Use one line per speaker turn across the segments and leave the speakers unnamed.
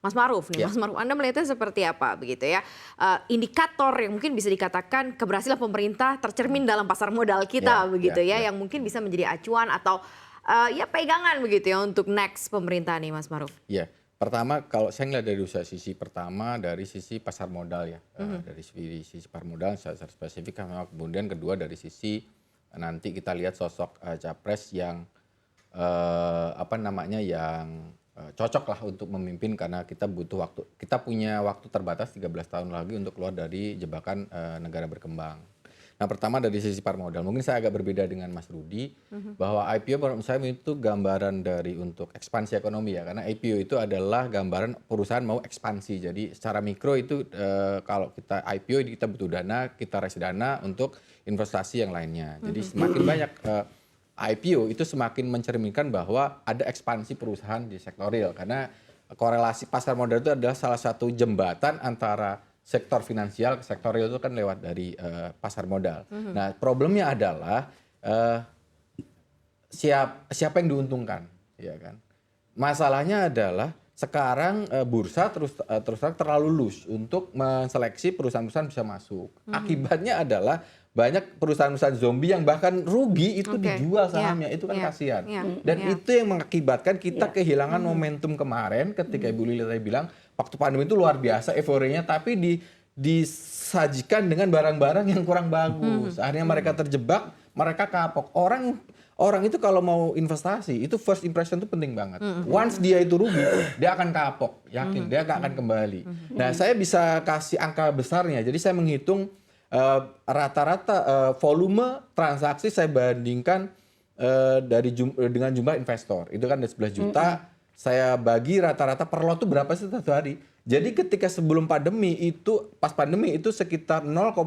Mas Maruf nih,
Ya,
Mas Maruf, Anda melihatnya seperti apa begitu ya? Indikator yang mungkin bisa dikatakan keberhasilan pemerintah tercermin dalam pasar modal kita begitu ya, yang mungkin bisa menjadi acuan atau ya pegangan begitu ya untuk next pemerintah nih, Mas Maruf.
ya. Pertama, kalau saya ngelihat dari dua sisi, pertama dari sisi pasar modal ya, dari sisi pasar modal secara spesifik, kemudian kedua dari sisi nanti kita lihat sosok capres yang apa namanya yang cocok lah untuk memimpin karena kita butuh waktu, kita punya waktu terbatas 13 tahun lagi untuk keluar dari jebakan negara berkembang. Nah, pertama dari sisi pasar modal, mungkin saya agak berbeda dengan Mas Rudi, bahwa IPO menurut saya itu gambaran dari untuk ekspansi ekonomi ya, karena IPO itu adalah gambaran perusahaan mau ekspansi. Jadi secara mikro itu kalau kita IPO kita butuh dana, kita raise dana untuk investasi yang lainnya. Jadi semakin banyak IPO itu semakin mencerminkan bahwa ada ekspansi perusahaan di sektor real, karena korelasi pasar modal itu adalah salah satu jembatan antara sektor finansial ke sektor real itu kan lewat dari pasar modal. Nah, problemnya adalah siapa yang diuntungkan, ya kan? Masalahnya adalah sekarang bursa terus terang terlalu loose untuk menseleksi perusahaan-perusahaan bisa masuk. Akibatnya adalah banyak perusahaan-perusahaan zombie yang bahkan rugi itu dijual sahamnya, itu kan kasihan. Dan itu yang mengakibatkan kita kehilangan momentum kemarin ketika Ibu Lili tadi bilang waktu pandemi itu luar biasa euforianya, tapi disajikan dengan barang-barang yang kurang bagus. Akhirnya mereka terjebak, mereka kapok. Orang itu kalau mau investasi itu first impression itu penting banget. Once dia itu rugi, dia akan kapok, yakin dia nggak akan kembali. Nah, saya bisa kasih angka besarnya. Jadi saya menghitung rata-rata volume transaksi saya bandingkan dengan jumlah investor. Itu kan ada 11 juta. Saya bagi rata-rata per lot itu berapa sih satu hari. Jadi ketika sebelum pandemi itu, pas pandemi itu sekitar 0,5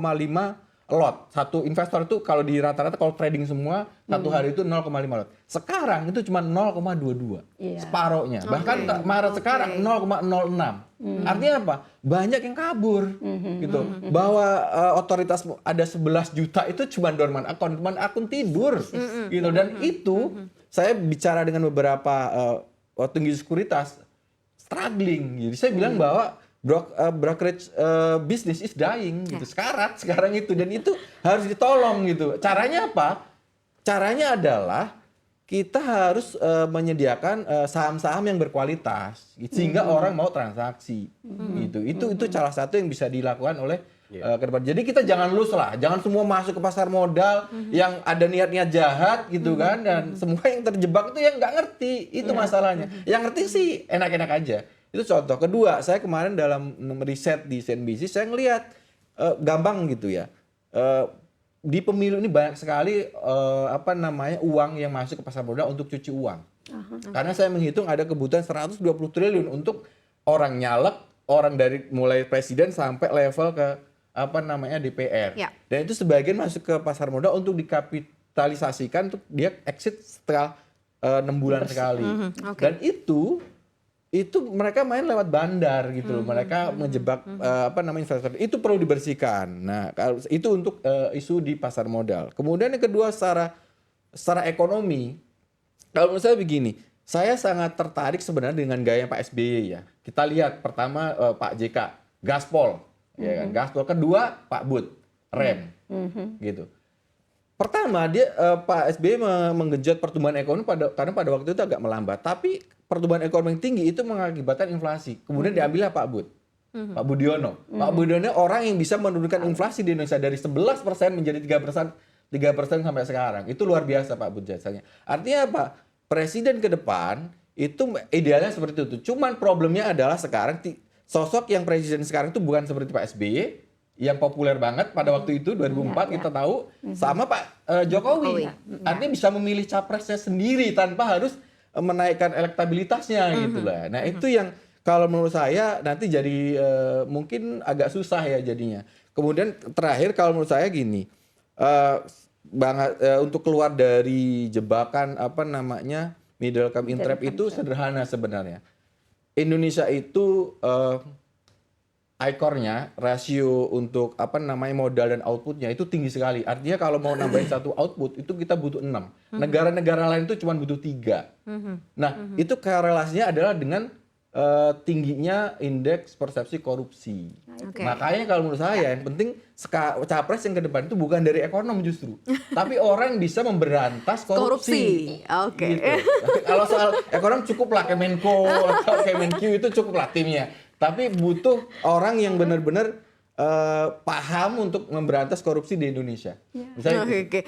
lot. Satu investor itu kalau di rata-rata kalau trading semua satu hari itu 0,5 lot. Sekarang itu cuma 0,22. Separohnya. Bahkan Maret sekarang 0,06. Artinya apa? Banyak yang kabur gitu. Bahwa otoritas ada 11 juta itu cuma dormant akun tidur gitu. Dan itu saya bicara dengan beberapa tinggi sekuritas struggling. Jadi saya bilang bahwa brokerage business is dying gitu. Sekarang itu, dan itu harus ditolong gitu. Caranya apa? Caranya adalah kita harus menyediakan saham-saham yang berkualitas sehingga orang mau transaksi gitu. Itu salah satu yang bisa dilakukan oleh ke depan. Jadi kita jangan lus lah, jangan semua masuk ke pasar modal yang ada niat-niat jahat gitu kan, dan semua yang terjebak itu yang nggak ngerti, itu masalahnya. Yang ngerti sih enak-enak aja. Itu contoh. Kedua, saya kemarin dalam riset di CNBC saya ngelihat gampang gitu ya. Di pemilu ini banyak sekali uang yang masuk ke pasar modal untuk cuci uang. Karena saya menghitung ada kebutuhan 120 triliun untuk orang nyalek, orang dari mulai presiden sampai level ke DPR. Dan itu sebagian masuk ke pasar modal untuk dikapitalisasikan untuk dia exit setelah 6 bulan sekali. Dan itu mereka main lewat bandar gitu loh. Mereka menjebak investor. Itu perlu dibersihkan. Nah, itu untuk isu di pasar modal. Kemudian yang kedua secara ekonomi, kalau menurut saya begini, saya sangat tertarik sebenarnya dengan gaya Pak SBY ya. Kita lihat pertama Pak JK, gaspol, ya kan? Gaspol. Kedua Pak Bud, rem, gitu. Pertama Pak SBY menggenjot pertumbuhan ekonomi karena pada waktu itu agak melambat. Tapi pertumbuhan ekonomi yang tinggi itu mengakibatkan inflasi. Kemudian diambillah Pak Bud, Pak Budiono. Pak Budiono orang yang bisa menurunkan inflasi di Indonesia dari 11% menjadi 3% sampai sekarang. Itu luar biasa Pak Bud jasanya. Artinya apa? Presiden ke depan itu idealnya seperti itu. Cuman problemnya adalah sekarang sosok yang presiden sekarang itu bukan seperti Pak SBY yang populer banget pada waktu itu 2004 kita tahu, sama Pak Jokowi. Artinya bisa memilih capresnya sendiri tanpa harus menaikkan elektabilitasnya gitu lah. Nah, itu yang kalau menurut saya nanti jadi mungkin agak susah ya jadinya. Kemudian terakhir kalau menurut saya gini, untuk keluar dari jebakan middle income trap itu sederhana sebenarnya. Indonesia itu ICOR-nya, rasio untuk modal dan outputnya itu tinggi sekali. Artinya kalau mau nambahin satu output itu kita butuh 6. Negara-negara lain itu cuma butuh 3. Nah, itu korelasinya adalah dengan tingginya indeks persepsi korupsi.
Oke.
Makanya kalau menurut saya yang penting capres yang ke depan itu bukan dari ekonom justru, tapi orang yang bisa memberantas korupsi.
Oke.
Gitu. Kalau soal ekonom cukuplah Kemenko atau Kemenq itu cukuplah timnya. Tapi butuh orang yang benar-benar paham untuk memberantas korupsi di Indonesia. Misalnya
Oke.